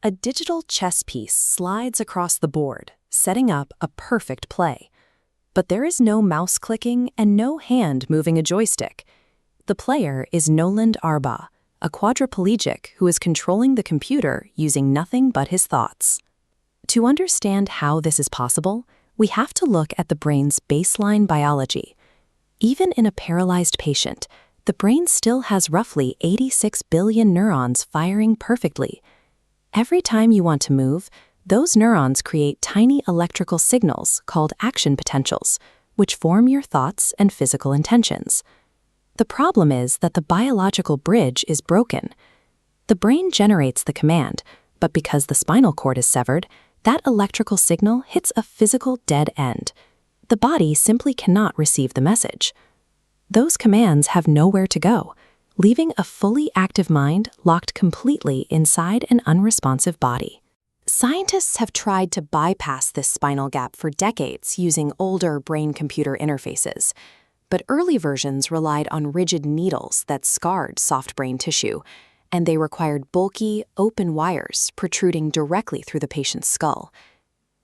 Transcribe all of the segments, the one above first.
A digital chess piece slides across the board, setting up a perfect play. But there is no mouse clicking and no hand moving a joystick. The player is Noland Arba, a quadriplegic who is controlling the computer using nothing but his thoughts. To understand how this is possible, we have to look at the brain's baseline biology. Even in a paralyzed patient, the brain still has roughly 86 billion neurons firing perfectly. Every time you want to move, those neurons create tiny electrical signals called action potentials, which form your thoughts and physical intentions. The problem is that the biological bridge is broken. The brain generates the command, but because the spinal cord is severed, that electrical signal hits a physical dead end. The body simply cannot receive the message. Those commands have nowhere to go, leaving a fully active mind locked completely inside an unresponsive body. Scientists have tried to bypass this spinal gap for decades using older brain-computer interfaces, but early versions relied on rigid needles that scarred soft brain tissue, and they required bulky, open wires protruding directly through the patient's skull.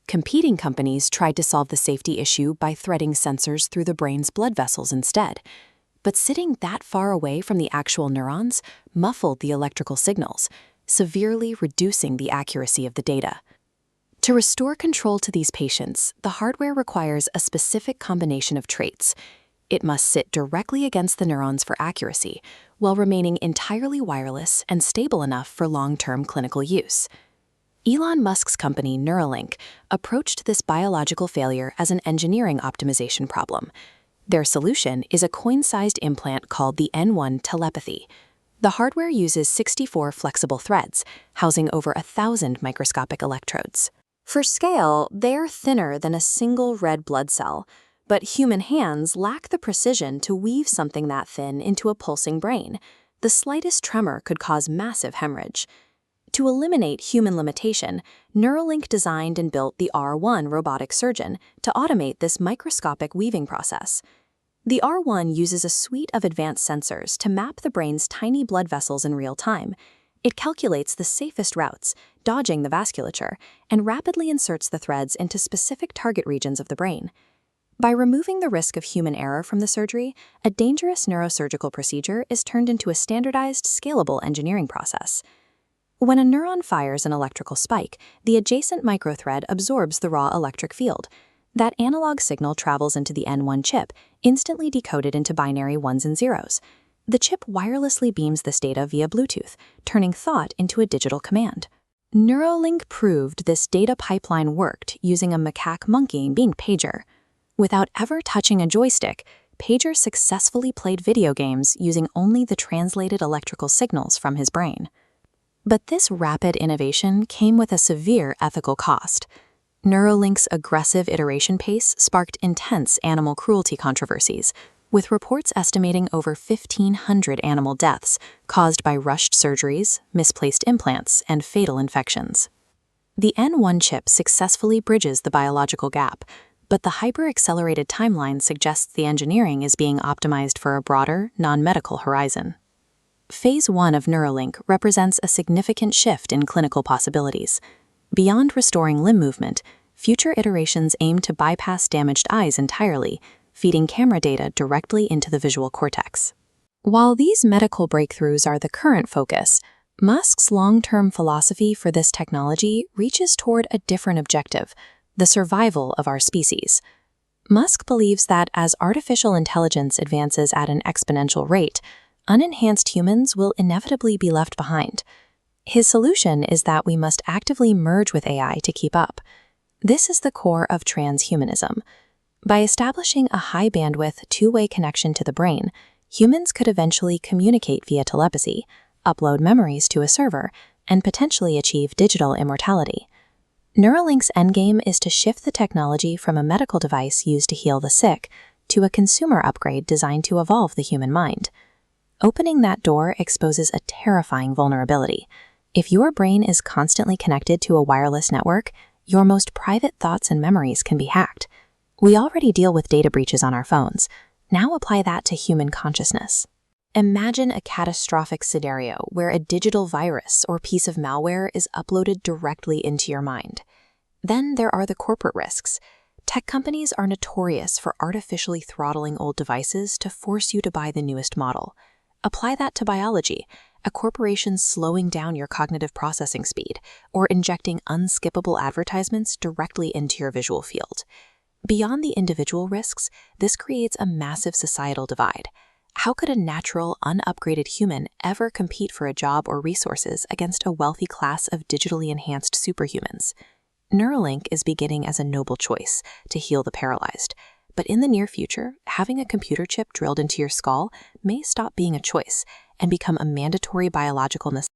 Competing companies tried to solve the safety issue by threading sensors through the brain's blood vessels instead. But sitting that far away from the actual neurons muffled the electrical signals, severely reducing the accuracy of the data. To restore control to these patients, the hardware requires a specific combination of traits. It must sit directly against the neurons for accuracy, while remaining entirely wireless and stable enough for long-term clinical use. Elon Musk's company Neuralink approached this biological failure as an engineering optimization problem. Their solution is a coin-sized implant called the N1 Telepathy. The hardware uses 64 flexible threads, housing over 1,000 microscopic electrodes. For scale, they're thinner than a single red blood cell, but human hands lack the precision to weave something that thin into a pulsing brain. The slightest tremor could cause massive hemorrhage. To eliminate human limitation, Neuralink designed and built the R1 robotic surgeon to automate this microscopic weaving process. The R1 uses a suite of advanced sensors to map the brain's tiny blood vessels in real time. It calculates the safest routes, dodging the vasculature, and rapidly inserts the threads into specific target regions of the brain. By removing the risk of human error from the surgery, a dangerous neurosurgical procedure is turned into a standardized, scalable engineering process. When a neuron fires an electrical spike, the adjacent microthread absorbs the raw electric field. That analog signal travels into the N1 chip, instantly decoded into binary ones and zeros. The chip wirelessly beams this data via Bluetooth, turning thought into a digital command. Neuralink proved this data pipeline worked using a macaque monkey being pager. Without ever touching a joystick, Pager successfully played video games using only the translated electrical signals from his brain. But this rapid innovation came with a severe ethical cost. Neuralink's aggressive iteration pace sparked intense animal cruelty controversies, with reports estimating over 1,500 animal deaths caused by rushed surgeries, misplaced implants, and fatal infections. The N1 chip successfully bridges the biological gap, but the hyper-accelerated timeline suggests the engineering is being optimized for a broader, non-medical horizon. Phase 1 of Neuralink represents a significant shift in clinical possibilities. Beyond restoring limb movement, future iterations aim to bypass damaged eyes entirely, feeding camera data directly into the visual cortex. While these medical breakthroughs are the current focus, Musk's long-term philosophy for this technology reaches toward a different objective: the survival of our species. Musk believes that as artificial intelligence advances at an exponential rate, unenhanced humans will inevitably be left behind. His solution is that we must actively merge with AI to keep up. This is the core of transhumanism. By establishing a high-bandwidth, two-way connection to the brain, humans could eventually communicate via telepathy, upload memories to a server, and potentially achieve digital immortality. Neuralink's endgame is to shift the technology from a medical device used to heal the sick to a consumer upgrade designed to evolve the human mind. Opening that door exposes a terrifying vulnerability. If your brain is constantly connected to a wireless network, your most private thoughts and memories can be hacked. We already deal with data breaches on our phones. Now apply that to human consciousness. Imagine a catastrophic scenario where a digital virus or piece of malware is uploaded directly into your mind. Then there are the corporate risks. Tech companies are notorious for artificially throttling old devices to force you to buy the newest model. Apply that to biology, a corporation slowing down your cognitive processing speed or injecting unskippable advertisements directly into your visual field. Beyond the individual risks, this creates a massive societal divide. How could a natural, unupgraded human ever compete for a job or resources against a wealthy class of digitally enhanced superhumans? Neuralink is beginning as a noble choice to heal the paralyzed, but in the near future, having a computer chip drilled into your skull may stop being a choice and become a mandatory biological necessity.